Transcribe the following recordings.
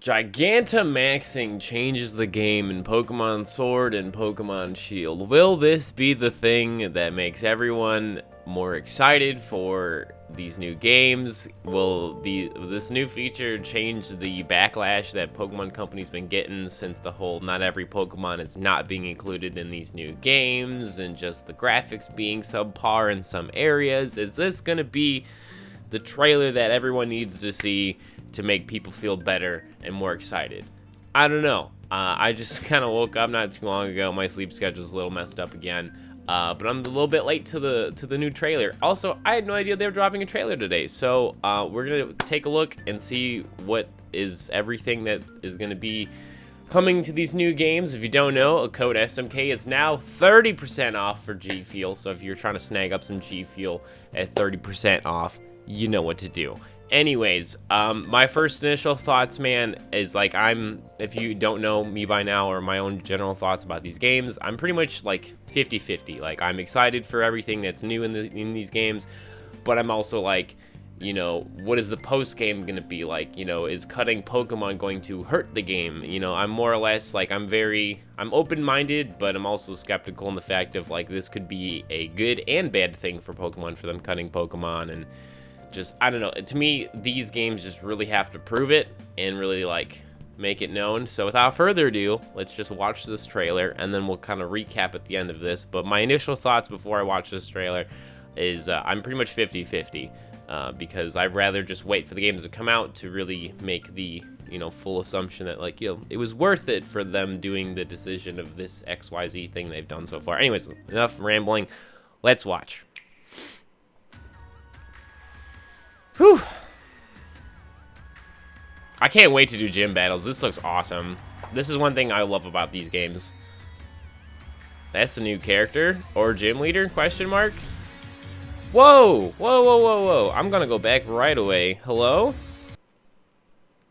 Gigantamaxing changes the game in Pokemon Sword and Pokemon Shield. Will this be the thing that makes everyone more excited for these new games? Will this new feature change the backlash that Pokemon Company's been getting since the whole not every Pokemon is not being included in these new games and just the graphics being subpar in some areas? Is this gonna be the trailer that everyone needs to see to make people feel better and more excited? I don't know. I just kind of woke up not too long ago. My sleep schedule's a little messed up again, but I'm a little bit late to the new trailer. Also, I had no idea they were dropping a trailer today, so we're gonna take a look and see what is everything that is gonna be coming to these new games. If you don't know, a code SMK is now 30% off for G Fuel. So if you're trying to snag up some G Fuel at 30% off, you know what to do. Anyways, my first initial thoughts, man, is like if you don't know me by now or my own general thoughts about these games, I'm pretty much like 50-50. Like, I'm excited for everything that's new in these games, but I'm also like, you know, what is the post game gonna be like? You know, is cutting Pokemon going to hurt the game? You know, I'm more or less like, I'm open-minded, but I'm also skeptical in the fact of like, this could be a good and bad thing for Pokemon, for them cutting Pokemon. And just, I don't know, to me, these games just really have to prove it and really like make it known. So without further ado, let's just watch this trailer and then we'll kind of recap at the end of this. But my initial thoughts before I watch this trailer is I'm pretty much 50-50 because I'd rather just wait for the games to come out to really make the, you know, full assumption that, like, you know, it was worth it for them doing the decision of this XYZ thing they've done so far. Anyways, enough rambling. Let's watch. Whew. I can't wait to do gym battles. This looks awesome. This is one thing I love about these games. That's a new character or gym leader, question mark. Whoa, whoa, whoa, whoa, whoa. I'm gonna go back right away. Hello?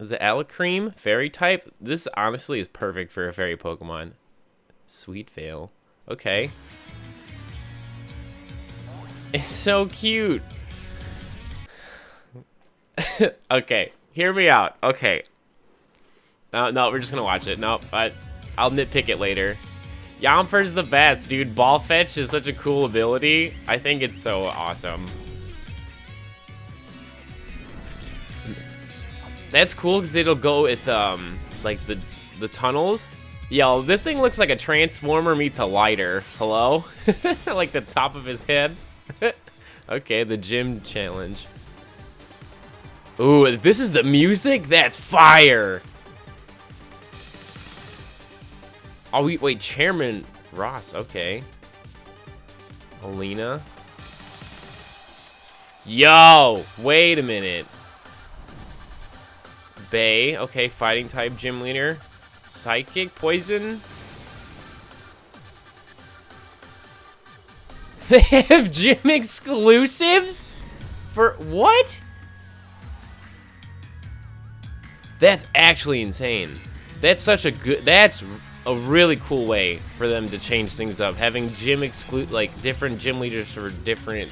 Is it Alcremie? Fairy type? This honestly is perfect for a fairy Pokemon. Sweet Veil. Okay. It's so cute. Okay, hear me out. Okay. No, we're just gonna watch it. No, I'll nitpick it later. Yamper's the best, dude. Ball Fetch is such a cool ability. I think it's so awesome. That's cool because it'll go with like the tunnels. Yo, this thing looks like a Transformer meets a lighter. Hello? Like the top of his head. Okay, the gym challenge. Ooh, this is the music? That's fire! Oh, wait, Chairman Ross, okay. Oleana. Yo, wait a minute. Bay, okay, fighting type gym leader. Psychic, poison. They have gym exclusives? For what? That's actually insane. That's such a good, that's a really cool way for them to change things up. Having like different gym leaders for different,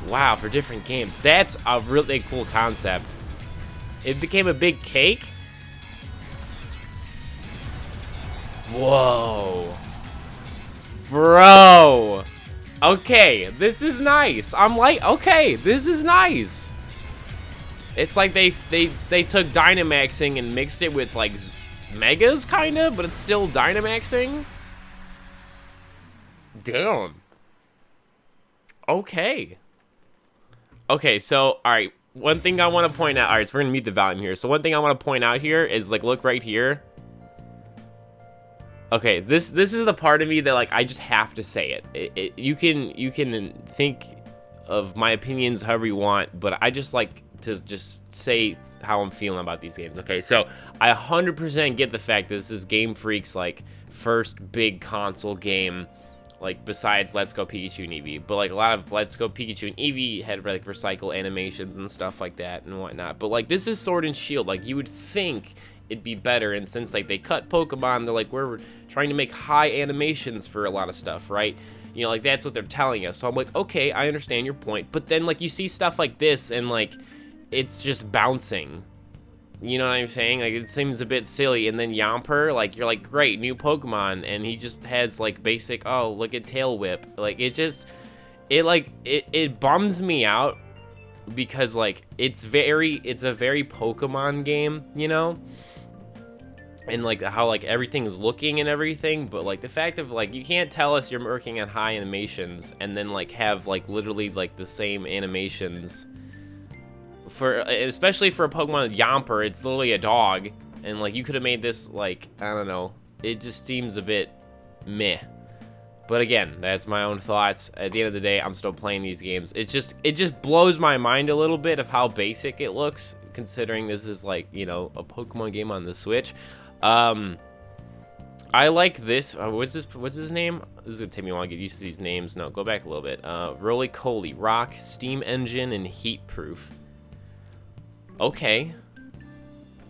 wow, for different games. That's a really cool concept. It became a big cake. Whoa. Bro. Okay, this is nice. I'm like, okay, this is nice. It's like they took Dynamaxing and mixed it with like Megas kinda, but it's still Dynamaxing. Damn. Okay. Okay, so alright, one thing I want to point out, alright, so we're gonna mute the volume here. So one thing I want to point out here is, like, look right here. Okay, this is the part of me that, like, I just have to say it. You can think of my opinions however you want, but I just like to just say how I'm feeling about these games. Okay, so I 100% get the fact that this is Game Freak's like first big console game, like besides Let's Go Pikachu and Eevee. But like a lot of Let's Go Pikachu and Eevee had like recycle animations and stuff like that and whatnot. But like this is Sword and Shield. Like you would think it'd be better, and since like they cut Pokemon, they're like, we're trying to make high animations for a lot of stuff, right? You know, like that's what they're telling us. So I'm like, okay, I understand your point. But then like you see stuff like this and like it's just bouncing. You know what I'm saying? Like, it seems a bit silly. And then Yamper, like, you're like, great, new Pokemon. And he just has, like, basic, oh, look at Tail Whip. Like, it bums me out because, like, it's a very Pokemon game, you know? And, like, how, like, everything is looking and everything. But, like, the fact of, like, you can't tell us you're working on high animations and then, like, have, like, literally, like, the same animations. Especially for a Pokemon Yamper, it's literally a dog, and like you could have made this like, I don't know, it just seems a bit meh. But again, that's my own thoughts. At the end of the day, I'm still playing these games. It just blows my mind a little bit of how basic it looks, considering this is like, you know, a Pokemon game on the Switch. I like this. What's his name? This is gonna take me a while to get used to these names. No, go back a little bit. Rolycoly, Rock, Steam Engine, and Heat Proof. Okay.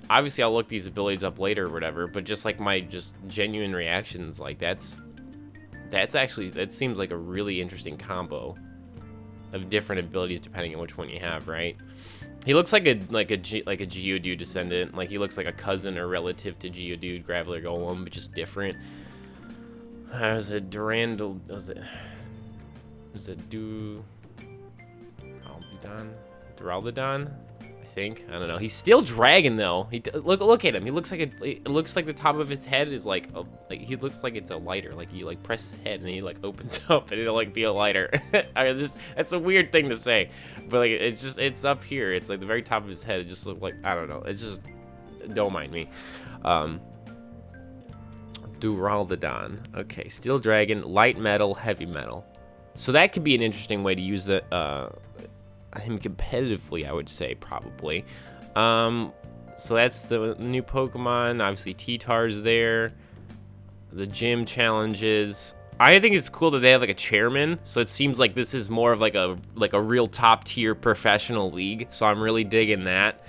Obviously, I'll look these abilities up later or whatever, but just like my genuine reactions, like that seems like a really interesting combo of different abilities depending on which one you have, right? He looks like a Geodude descendant, like he looks like a cousin or relative to Geodude, Graveler, Golem, but just different. Was it Durandal? Was it Duraludon? I don't know. He's still dragon though. Look at him. He looks like it looks like the top of his head is like he looks like it's a lighter. Like you like press his head and he like opens up and it'll like be a lighter. That's a weird thing to say, but like it's up here. It's like the very top of his head. It just looks like, I don't know. It's just, don't mind me. Duraludon. Okay, steel dragon, light metal, heavy metal. So that could be an interesting way to use the him competitively, I would say, probably. So that's the new Pokemon. Obviously, T-Tar's there. The gym challenges. I think it's cool that they have like a chairman. So it seems like this is more of like a real top tier professional league. So I'm really digging that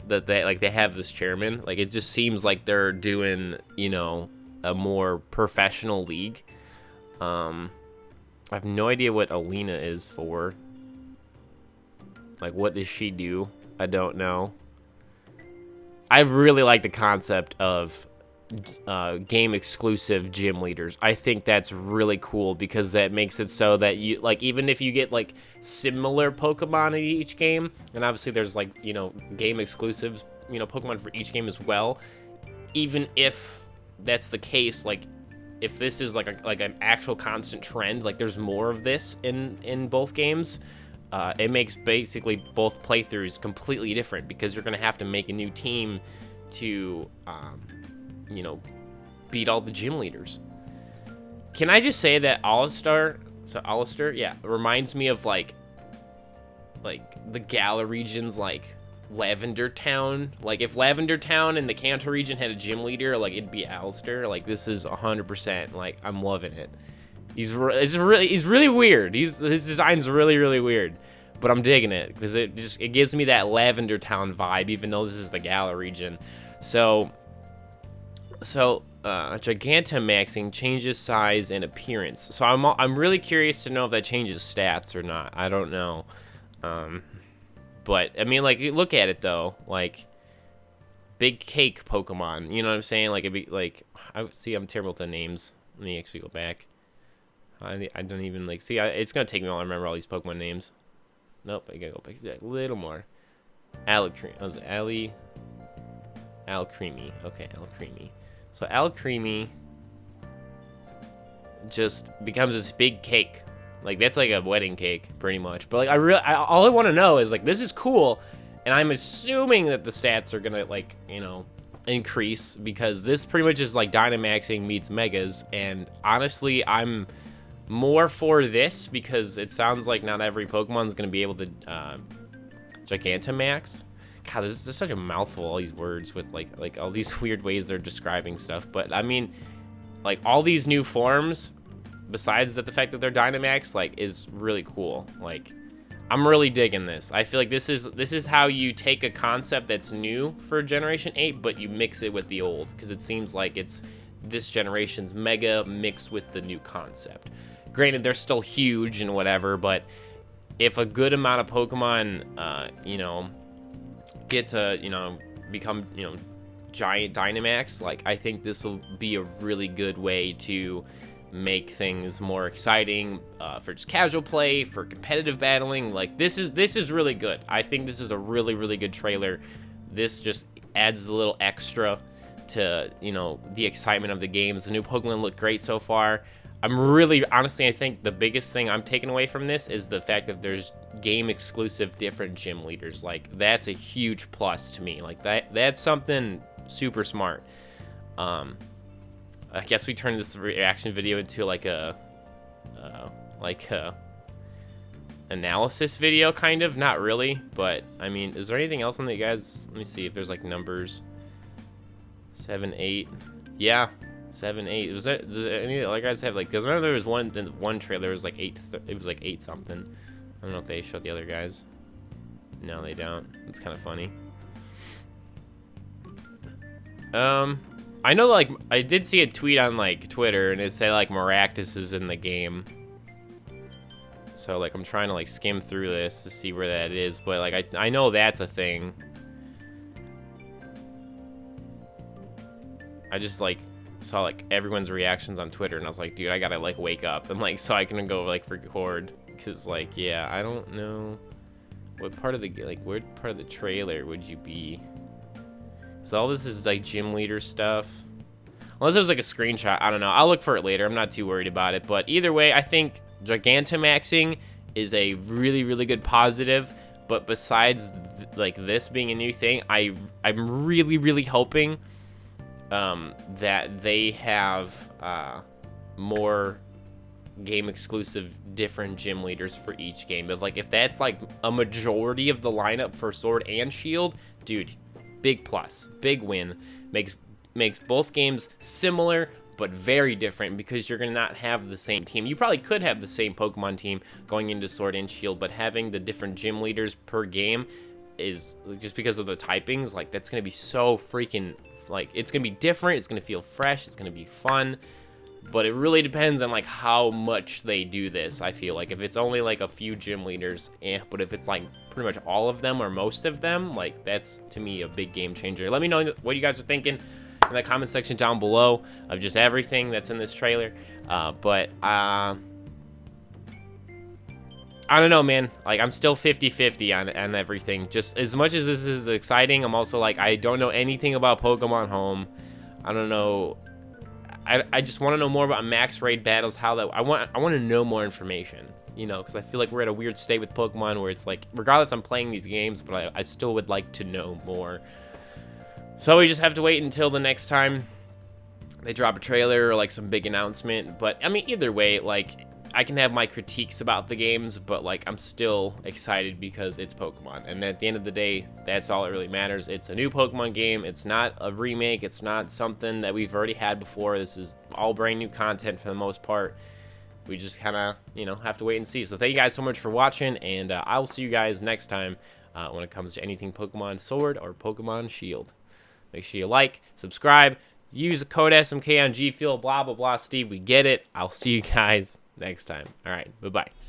they have this chairman. Like it just seems like they're doing, you know, a more professional league. I have no idea what Oleana is for. Like, what does she do? I don't know. I really like the concept of game exclusive gym leaders. I think that's really cool because that makes it so that you, like, even if you get like similar Pokemon in each game, and obviously there's like, you know, game exclusives, you know, Pokemon for each game as well. Even if that's the case, like, if this is like an actual constant trend, like there's more of this in both games. It makes basically both playthroughs completely different because you're going to have to make a new team to, you know, beat all the gym leaders. Can I just say that Allister, yeah, reminds me of like the Galar region's like Lavender Town. Like if Lavender Town and the Kanto region had a gym leader, like it'd be Allister. Like this is 100%. Like I'm loving it. He's really weird. His design's really weird, but I'm digging it because it gives me that Lavender Town vibe, even though this is the Galar region. So Gigantamaxing changes size and appearance. So I'm really curious to know if that changes stats or not. I don't know. But I mean, like, look at it though, like big cake Pokemon. You know what I'm saying? Like it'd be like, I'm terrible with the names. Let me actually go back. I don't even like see. It's gonna take me a while to remember all these Pokemon names. Nope, I gotta go back a little more. Alcremie. Okay, Alcremie. So Alcremie just becomes this big cake. Like that's like a wedding cake, pretty much. But like all I want to know is like this is cool, and I'm assuming that the stats are gonna like, you know, increase because this pretty much is like Dynamaxing meets Megas, and honestly, I'm more for this because it sounds like not every Pokemon is going to be able to Gigantamax. God, this is such a mouthful, all these words with like all these weird ways they're describing stuff. But I mean, like all these new forms, besides the fact that they're Dynamax, like is really cool. Like I'm really digging this. I feel like this is how you take a concept that's new for Generation 8, but you mix it with the old because it seems like it's this generation's Mega mixed with the new concept. Granted, they're still huge and whatever, but if a good amount of Pokemon, you know, get to, you know, become, you know, giant Dynamax, like I think this will be a really good way to make things more exciting for just casual play, for competitive battling. Like this is really good. I think this is a really good trailer. This just adds a little extra to, you know, the excitement of the games. The new Pokemon look great so far. I'm really, honestly, I think the biggest thing I'm taking away from this is the fact that there's game exclusive different gym leaders. Like that's a huge plus to me. Like that's something super smart. I guess we turned this reaction video into like a analysis video, kind of. Not really, but I mean, is there anything else on the guys? Let me see if there's like numbers. 7, 8, yeah, 7, 8. Was that? Does any other guys have like? Because I remember there was one trailer was like 8. It was like 8 something. I don't know if they showed the other guys. No, they don't. It's kind of funny. I know, like, I did see a tweet on, like, Twitter, and it said, like, Maractus is in the game. So, like, I'm trying to, like, skim through this to see where that is, but, like, I know that's a thing. I just, like, saw, like, everyone's reactions on Twitter, and I was like, dude, I gotta, like, wake up, and, like, so I can go, like, record. Because, like, yeah, I don't know what part of the, like, where part of the trailer would you be? So all this is like gym leader stuff. Unless it was like a screenshot, I don't know. I'll look for it later. I'm not too worried about it. But either way, I think Gigantamaxing is a really good positive. But besides like this being a new thing, I'm really hoping that they have more game exclusive different gym leaders for each game. But like if that's like a majority of the lineup for Sword and Shield, dude, big plus, big win. Makes both games similar but very different, because you're gonna not have the same team. You probably could have the same Pokemon team going into Sword and Shield, but having the different gym leaders per game is just because of the typings. Like that's gonna be so freaking, like, it's gonna be different. It's gonna feel fresh. It's gonna be fun. But it really depends on like how much they do this. I feel like if it's only like a few gym leaders, but if it's like pretty much all of them or most of them, like that's to me a big game changer. Let me know what you guys are thinking in the comment section down below of just everything that's in this trailer. I don't know, man. Like I'm still 50-50 on everything. Just as much as this is exciting, I'm also like, I don't know anything about Pokemon Home. I don't know. I just want to know more about max raid battles, how that, I want to know more information, you know, because I feel like we're at a weird state with Pokemon where it's like, regardless, I'm playing these games, but I still would like to know more. So we just have to wait until the next time they drop a trailer or like some big announcement. But I mean, either way, like I can have my critiques about the games, but like I'm still excited because it's Pokemon. And at the end of the day, that's all that really matters. It's a new Pokemon game. It's not a remake. It's not something that we've already had before. This is all brand new content for the most part. We just kind of, you know, have to wait and see. So thank you guys so much for watching, and I will see you guys next time when it comes to anything Pokemon Sword or Pokemon Shield. Make sure you like, subscribe, use the code SMK on G Fuel, blah, blah, blah. Steve, we get it. I'll see you guys next time. All right, bye-bye.